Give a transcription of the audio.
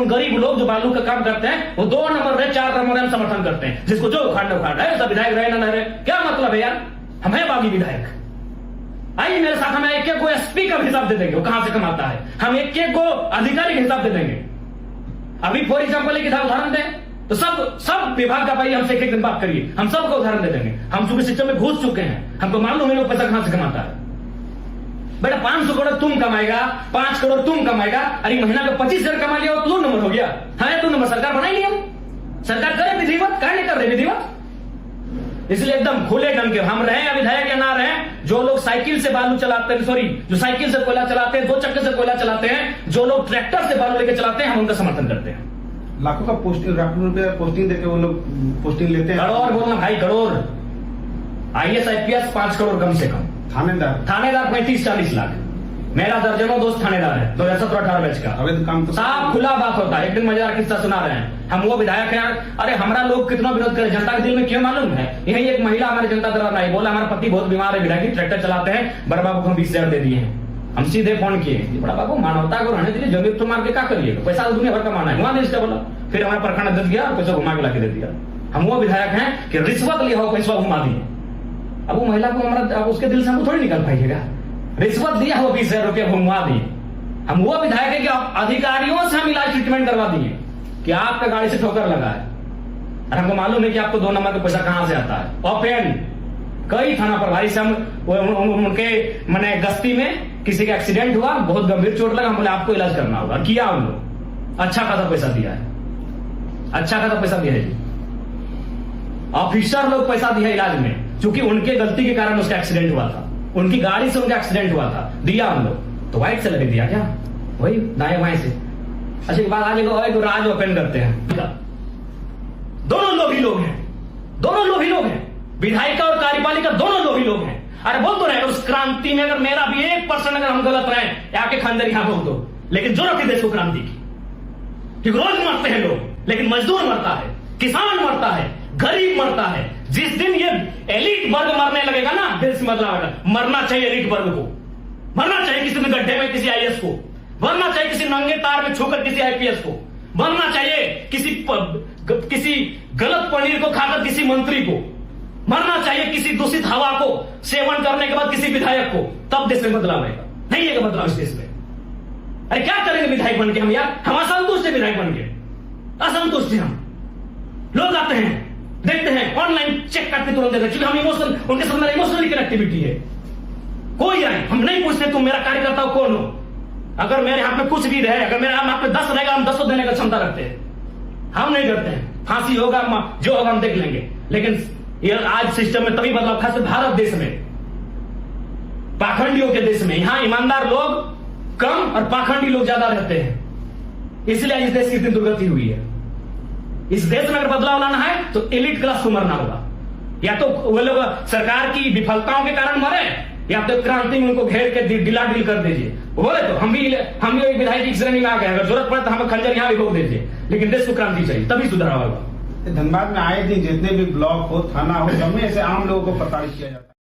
उन गरीब लोग जो बालू का काम करते हैं वो 2 नंबर रहे, 4 नंबर हम समर्थन करते हैं, जिसको जो उखाड़ है सब विधायक रहे ना रहे, क्या मतलब है यार? हम है बागी विधायक। आइए मेरे साथ, हम एक एक को एसपी का हिसाब दे देंगे वो कहां से कमाता है, हम एक एक को अधिकारी का हिसाब दे देंगे। अभी फॉर एग्जाम्पल एक उदाहरण दें तो सब विभाग का भाई हमसे एक दिन बात करिए, हम सबको उदाहरण दे देंगे। हम चूंकि सिस्टम में घुस चुके हैं, हमको मालूम है लोग पैसा कहां से कमाता है। बेटा 500 करोड़ तुम कमाएगा, 5 करोड़ तुम कमाएगा, अरे महीना का 25,000 कमा लिया तो 2 नंबर हो गया। हाँ 2 नंबर सरकार बनाएगी, हम सरकार करे विधिवत, क्या नहीं कर रहे विधिवत। इसलिए एकदम खुले ढंग के हम रहे या विधायक या ना रहे, जो लोग साइकिल से बालू चलाते हैं, सॉरी जो साइकिल से कोयला चलाते हैं, 2 चक्के से कोयला चलाते हैं, जो लोग ट्रैक्टर से बालू लेके चलाते हैं, हम उनका समर्थन करते हैं। लाखों का पोस्टिंग, लाखों रुपया पोस्टिंग देके वो लोग पोस्टिंग लेते हैं। करोड़ बोलना भाई, करोड़। IAS IPS 5 करोड़ कम से कम। थानेदार 35-40 लाख। मेरा दर्जनों दोस्त थानेदार है 2017-18 बैच का। अवैध काम तो साफ खुला बात होता है। एक दिन मजेदार किस्सा सुना रहे हैं, हम वो विधायक हैं, अरे हमारा लोग कितना विरोध करे, जनता के दिल में क्यों मालूम है? यही एक महिला हमारे जनता दल आई, बोला हमारा पति बहुत बीमार है, विधायक ट्रैक्टर चलाते हैं, बड़ा बाबू को हम 20,000 दे दिए हैं। हम सीधे फोन किए, बड़ा बाबू मानवता को रहने दीजिए, जमीन तो मार के क्या करिए, पैसा तो दुनिया भर का माना है, घुमा दीजिए बोला। फिर हमारा प्रखंड अध्यक्ष गया और पैसा घुमा के लाके दे दिया। हम वो विधायक हैं कि रिश्वत लिया हो पैसा घुमा दिए। अब वो महिला को हमारा उसके दिल से हमको थोड़ी निकल पाइएगा, रिश्वत दिया हो 20,000 रुपया घुमा दिए। हम वो विधायक है कि अधिकारियों से हम इलाज ट्रीटमेंट करवा दिए कि आपका गाड़ी से ठोकर लगा है और हमको मालूम है कि आपको 2 नंबर का पैसा कहां से आता है। ऑफेन कई थाना प्रभारी से हम उनके मैंने गश्ती में किसी का एक्सीडेंट हुआ, बहुत गंभीर चोट लगा, हम बोले आपको इलाज करना होगा, किया हम लोग, अच्छा खासा पैसा दिया है, अच्छा खासा पैसा दिया है जी। ऑफिसर लोग पैसा दिया इलाज में, क्योंकि उनके गलती के कारण उसका एक्सीडेंट हुआ था, उनकी गाड़ी से उनका एक्सीडेंट हुआ था, दिया हम लोग। तो व्हाइट से लगे दिया क्या, वही दाएं बाएं से। अच्छा एक बात आज राज ओपन करते हैं, दोनों लोग ही लोग हैं, दोनों लोग ही लोग हैं, विधायिका और कार्यपालिका दोनों लोग ही लोग हैं। अरे बोल तो रहे उस क्रांति में अगर मेरा भी 1% अगर हम गलत रहे, आके खंजर यहां बोल दो, लेकिन जरूरत है देश को क्रांति की। क्योंकि रोज मरते हैं लोग, लेकिन मजदूर मरता है, किसान मरता है, गरीब मरता है। जिस दिन ये एलिट वर्ग मरने लगेगा ना, देश में बदलाव आएगा। मरना चाहिए एलिट वर्ग को, मरना चाहिए किसी में गड्ढे में किसी IAS को, मरना चाहिए किसी नंगे तार में छूकर किसी IPS को, मरना चाहिए किसी गलत पनीर को खाकर किसी मंत्री को, मरना चाहिए किसी दूषित हवा को सेवन करने के बाद किसी विधायक को, तब देश में बदलाव आएगा। नहीं है बदलाव इस देश में। अरे क्या करेंगे विधायक बन के हम यार, हम असंतुष्ट है विधायक बन के, असंतुष्ट है हम। लोग आते हैं देखते हैं ऑनलाइन चेक करके तुरंत देते हैं, क्योंकि हम इमोशनल, उनके साथ मेरा इमोशनल कनेक्टिविटी है। कोई आए हम नहीं पूछते तुम मेरा कार्यकर्ता हो कौन हो, अगर मेरे हाथ में कुछ भी रहे, अगर मेरे हाथ में 10 रहेगा, हम 10 देने का क्षमता रखते हैं, हम नहीं करते हैं। फांसी होगा जो होगा हम देख लेंगे, लेकिन ये आज सिस्टम में तभी बदलाव, खासकर भारत देश में, पाखंडियों के देश में, यहां ईमानदार लोग कम और पाखंडी लोग ज्यादा रहते हैं, इसलिए इस देश की इतनी दुर्गति हुई है। इस देश में अगर बदलाव लाना है तो एलिट क्लास को मरना होगा, या तो वो लोग सरकार की विफलताओं के कारण मरे, या तो क्रांति में उनको घेर के डिला डिल कर दीजिए। बोले तो हम भी एक विधायक की श्रेणी में आ गए, अगर जरूरत पड़े तो हमें खंजर यहां भी रोक दीजिए, लेकिन देश को क्रांति चाहिए, तभी सुधार होगा। धनबाद में आए दिन जितने भी ब्लॉक हो, थाना हो, सब में ऐसे आम लोगों को प्रताड़ित किया जाता है।